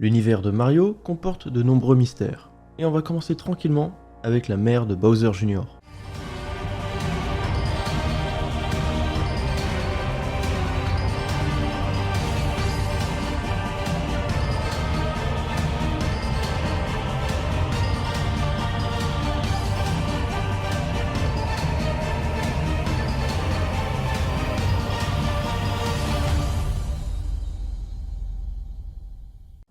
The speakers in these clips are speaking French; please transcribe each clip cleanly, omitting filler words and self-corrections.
L'univers de Mario comporte de nombreux mystères, et on va commencer tranquillement avec la mère de Bowser Jr.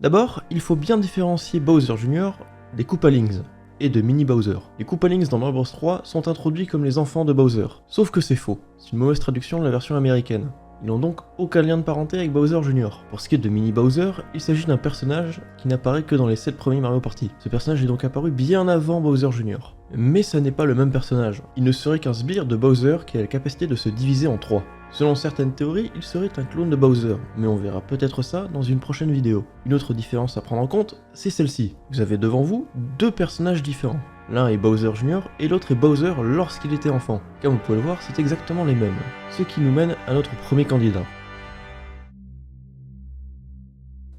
D'abord, il faut bien différencier Bowser Jr. des Koopalings et de Mini Bowser. Les Koopalings dans Mario Bros 3 sont introduits comme les enfants de Bowser, sauf que c'est faux, c'est une mauvaise traduction de la version américaine. Ils n'ont donc aucun lien de parenté avec Bowser Jr. Pour ce qui est de Mini Bowser, il s'agit d'un personnage qui n'apparaît que dans les 7 premiers Mario Party. Ce personnage est donc apparu bien avant Bowser Jr. Mais ça n'est pas le même personnage. Il ne serait qu'un sbire de Bowser qui a la capacité de se diviser en 3. Selon certaines théories, il serait un clone de Bowser, mais on verra peut-être ça dans une prochaine vidéo. Une autre différence à prendre en compte, c'est celle-ci. Vous avez devant vous deux personnages différents. L'un est Bowser Jr. et l'autre est Bowser lorsqu'il était enfant. Comme vous pouvez le voir, c'est exactement les mêmes. Ce qui nous mène à notre premier candidat.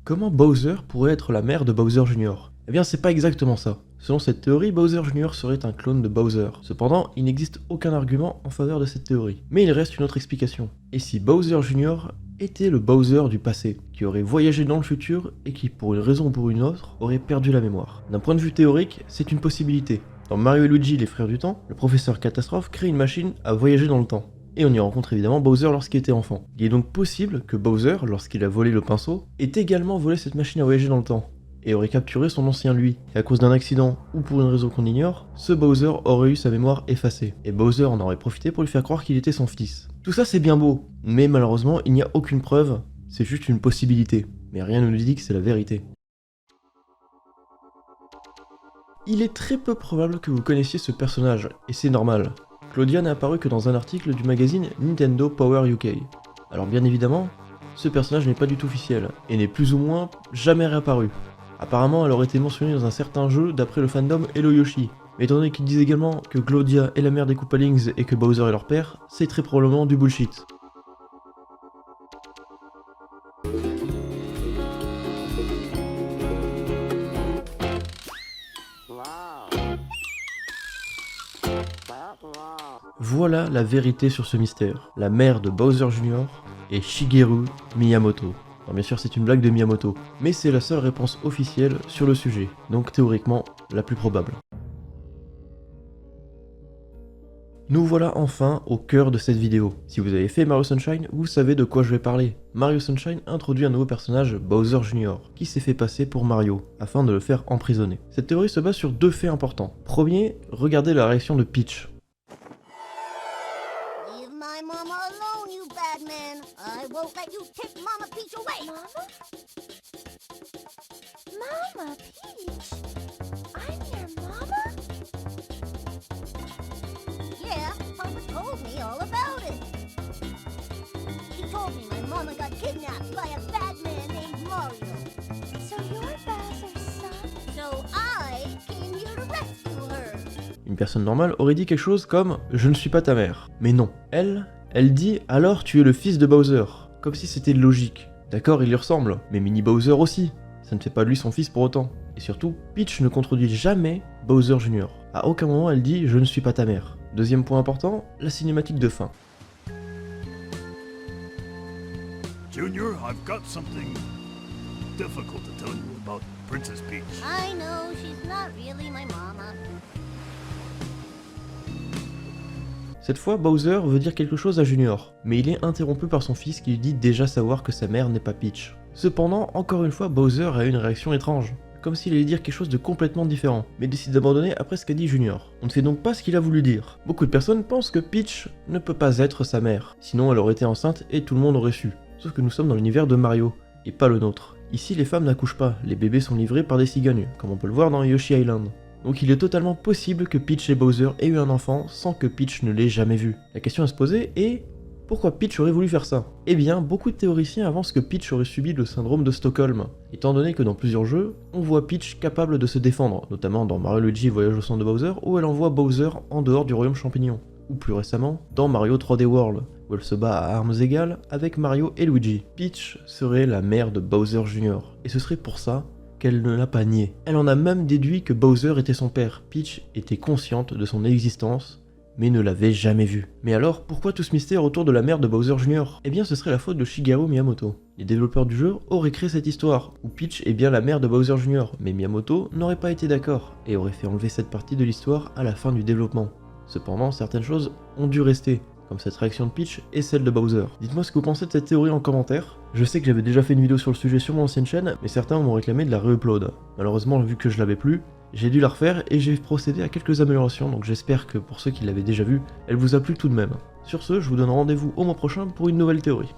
Comment Bowser pourrait être la mère de Bowser Jr. Eh bien c'est pas exactement ça. Selon cette théorie, Bowser Jr. serait un clone de Bowser. Cependant, il n'existe aucun argument en faveur de cette théorie. Mais il reste une autre explication. Et si Bowser Jr. était le Bowser du passé, qui aurait voyagé dans le futur et qui, pour une raison ou pour une autre, aurait perdu la mémoire? D'un point de vue théorique, c'est une possibilité. Dans Mario et Luigi, les frères du temps, le professeur Catastrophe crée une machine à voyager dans le temps. Et on y rencontre évidemment Bowser lorsqu'il était enfant. Il est donc possible que Bowser, lorsqu'il a volé le pinceau, ait également volé cette machine à voyager dans le temps, et aurait capturé son ancien lui. Et à cause d'un accident, ou pour une raison qu'on ignore, ce Bowser aurait eu sa mémoire effacée, et Bowser en aurait profité pour lui faire croire qu'il était son fils. Tout ça c'est bien beau, mais malheureusement il n'y a aucune preuve, c'est juste une possibilité. Mais rien ne nous dit que c'est la vérité. Il est très peu probable que vous connaissiez ce personnage, et c'est normal. Claudia n'a apparu que dans un article du magazine Nintendo Power UK. Alors bien évidemment, ce personnage n'est pas du tout officiel, et n'est plus ou moins jamais réapparu. Apparemment, elle aurait été mentionnée dans un certain jeu d'après le fandom Hello Yoshi. Mais étant donné qu'ils disent également que Claudia est la mère des Koopalings et que Bowser est leur père, c'est très probablement du bullshit. Voilà la vérité sur ce mystère. La mère de Bowser Jr. est Shigeru Miyamoto. Alors bien sûr c'est une blague de Miyamoto, mais c'est la seule réponse officielle sur le sujet, donc théoriquement la plus probable. Nous voilà enfin au cœur de cette vidéo. Si vous avez fait Mario Sunshine, vous savez de quoi je vais parler. Mario Sunshine introduit un nouveau personnage, Bowser Jr., qui s'est fait passer pour Mario, afin de le faire emprisonner. Cette théorie se base sur deux faits importants. Premier, regardez la réaction de Peach. I won't let you take Mama Peach away! Mama? Mama Peach? I'm your mama? Yeah, Papa told me all about it. She told me my mama got kidnapped by a bad man named Mario. So you're Bowser's son? So I came here to rescue her. Une personne normale aurait dit quelque chose comme « Je ne suis pas ta mère ». Mais non, elle dit « Alors tu es le fils de Bowser ». Comme si c'était logique. D'accord, il lui ressemble, mais Mini Bowser aussi. Ça ne fait pas de lui son fils pour autant. Et surtout, Peach ne contredit jamais Bowser Jr. À aucun moment elle dit « Je ne suis pas ta mère ». Deuxième point important, la cinématique de fin. Junior, I've got something difficult to tell you about Princess Peach. I know, she's not really my mama. Cette fois, Bowser veut dire quelque chose à Junior, mais il est interrompu par son fils qui lui dit déjà savoir que sa mère n'est pas Peach. Cependant, encore une fois, Bowser a une réaction étrange, comme s'il allait dire quelque chose de complètement différent, mais décide d'abandonner après ce qu'a dit Junior. On ne sait donc pas ce qu'il a voulu dire. Beaucoup de personnes pensent que Peach ne peut pas être sa mère, sinon elle aurait été enceinte et tout le monde aurait su. Sauf que nous sommes dans l'univers de Mario, et pas le nôtre. Ici, les femmes n'accouchent pas, les bébés sont livrés par des cigognes, comme on peut le voir dans Yoshi Island. Donc il est totalement possible que Peach et Bowser aient eu un enfant sans que Peach ne l'ait jamais vu. La question à se poser est... pourquoi Peach aurait voulu faire ça? Eh bien, beaucoup de théoriciens avancent que Peach aurait subi le syndrome de Stockholm, étant donné que dans plusieurs jeux, on voit Peach capable de se défendre, notamment dans Mario Luigi Voyage au centre de Bowser, où elle envoie Bowser en dehors du royaume champignon, ou plus récemment, dans Mario 3D World, où elle se bat à armes égales avec Mario et Luigi. Peach serait la mère de Bowser Jr., et ce serait pour ça qu'elle ne l'a pas nié. Elle en a même déduit que Bowser était son père. Peach était consciente de son existence, mais ne l'avait jamais vu. Mais alors, pourquoi tout ce mystère autour de la mère de Bowser Jr.? Eh bien, ce serait la faute de Shigeru Miyamoto. Les développeurs du jeu auraient créé cette histoire, où Peach est bien la mère de Bowser Jr., mais Miyamoto n'aurait pas été d'accord, et aurait fait enlever cette partie de l'histoire à la fin du développement. Cependant, certaines choses ont dû rester, comme cette réaction de Peach et celle de Bowser. Dites-moi ce que vous pensez de cette théorie en commentaire. Je sais que j'avais déjà fait une vidéo sur le sujet sur mon ancienne chaîne, mais certains m'ont réclamé de la re-upload. Malheureusement, vu que je l'avais plus, j'ai dû la refaire et j'ai procédé à quelques améliorations, donc j'espère que pour ceux qui l'avaient déjà vu, elle vous a plu tout de même. Sur ce, je vous donne rendez-vous au mois prochain pour une nouvelle théorie.